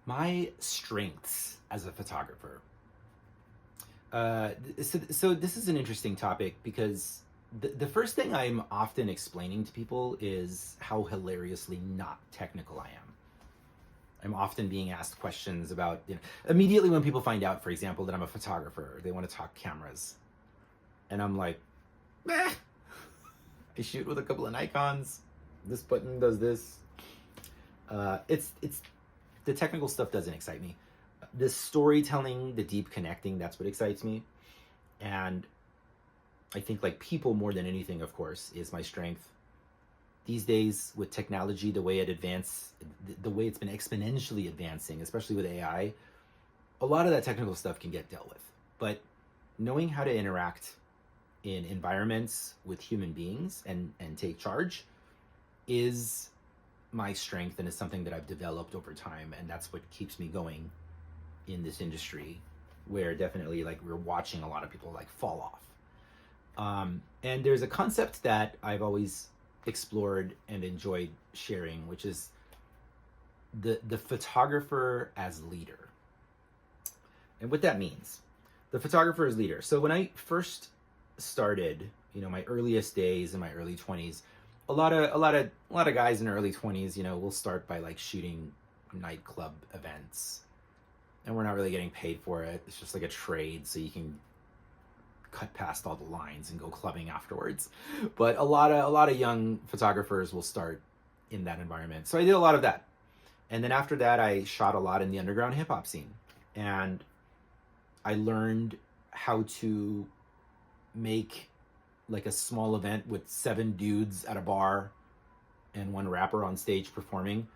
My strengths as a photographer. So this is an interesting topic because the first thing I'm often explaining to people is how hilariously not technical I am. I'm often being asked questions about, immediately when people find out, for example, that I'm a photographer, they want to talk cameras. And I'm like, eh, I shoot with a couple of Nikons. This button does this. It's the technical stuff doesn't excite me. The storytelling, the deep connecting, that's what excites me. And I think like people more than anything, of course, is my strength. These days with technology, the way the way it's been exponentially advancing, especially with AI, a lot of that technical stuff can get dealt with. But knowing how to interact in environments with human beings and take charge is my strength, and is something that I've developed over time, and that's what keeps me going in this industry, where definitely like we're watching a lot of people like fall off. And there's a concept that I've always explored and enjoyed sharing, which is the photographer as leader. And what that means, the photographer as leader. So when I first started, my earliest days in my early 20s, a lot of guys in their early 20s, will start by like shooting nightclub events, and we're not really getting paid for it. It's just like a trade, so you can cut past all the lines and go clubbing afterwards. But a lot of young photographers will start in that environment. So I did a lot of that. And then after that, I shot a lot in the underground hip hop scene. And I learned how to make like a small event with 7 dudes at a bar and 1 rapper on stage performing.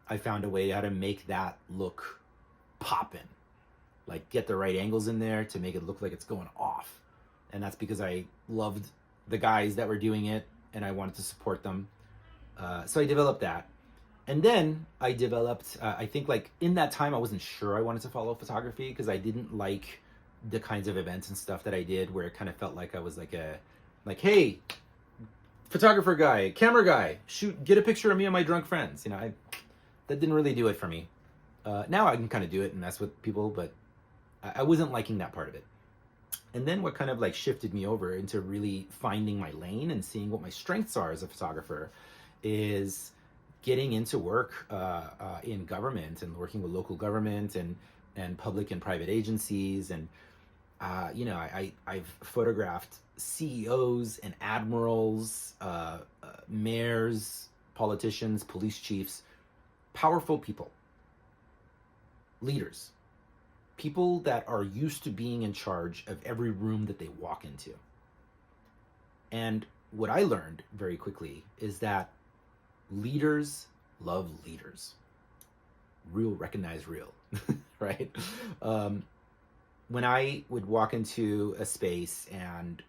I found a way how to make that look poppin', like get the right angles in there to make it look like it's going off. And that's because I loved the guys that were doing it and I wanted to support them. So I developed that. And then I developed, I think like in that time, I wasn't sure I wanted to follow photography because I didn't like the kinds of events and stuff that I did where it kind of felt like I was like hey, photographer guy, camera guy, get a picture of me and my drunk friends. That didn't really do it for me. Now I can kind of do it and mess with people, but I wasn't liking that part of it. And then what kind of like shifted me over into really finding my lane and seeing what my strengths are as a photographer is getting into work in government and working with local government and public and private agencies. And, I've photographed CEOs and admirals, mayors, politicians, police chiefs, powerful people, leaders, people that are used to being in charge of every room that they walk into. And what I learned very quickly is that leaders love leaders. Real recognize real, right? When I would walk into a space and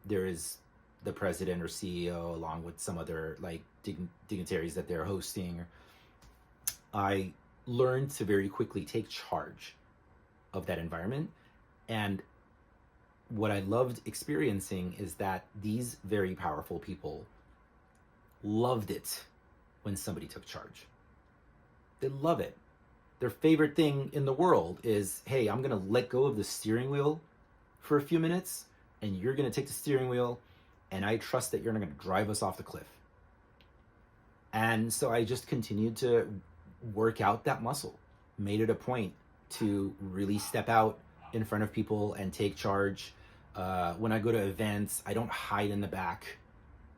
there is the president or CEO along with some other like dignitaries that they're hosting, I learned to very quickly take charge of that environment. And what I loved experiencing is that these very powerful people loved it when somebody took charge. They love it. Their favorite thing in the world is, hey, I'm going to let go of the steering wheel for a few minutes and you're going to take the steering wheel and I trust that you're not going to drive us off the cliff. And so I just continued to work out that muscle, made it a point to really step out in front of people and take charge. When I go to events, I don't hide in the back.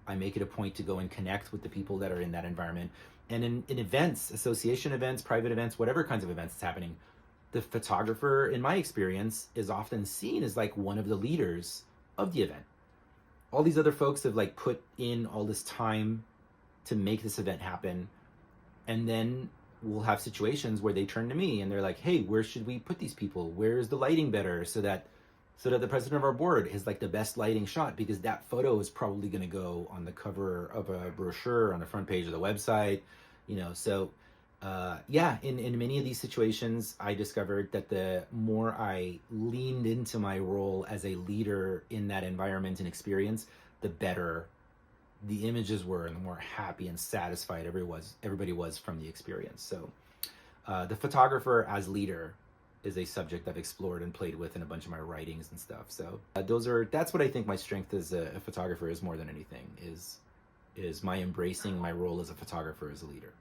I make it a point to go and connect with the people that are in that environment. And in events, association events, private events, whatever kinds of events is happening, the photographer, in my experience, is often seen as like one of the leaders of the event. All these other folks have like put in all this time to make this event happen. And then we'll have situations where they turn to me and they're like, hey, where should we put these people? Where is the lighting better so that the president of our board is like the best lighting shot, because that photo is probably going to go on the cover of a brochure on the front page of the website, So in many of these situations, I discovered that the more I leaned into my role as a leader in that environment and experience, the better the images were and the more happy and satisfied everybody was from the experience. So The photographer as leader is a subject I've explored and played with in a bunch of my writings and stuff. So that's what I think my strength as a photographer is more than anything, is my embracing my role as a photographer as a leader.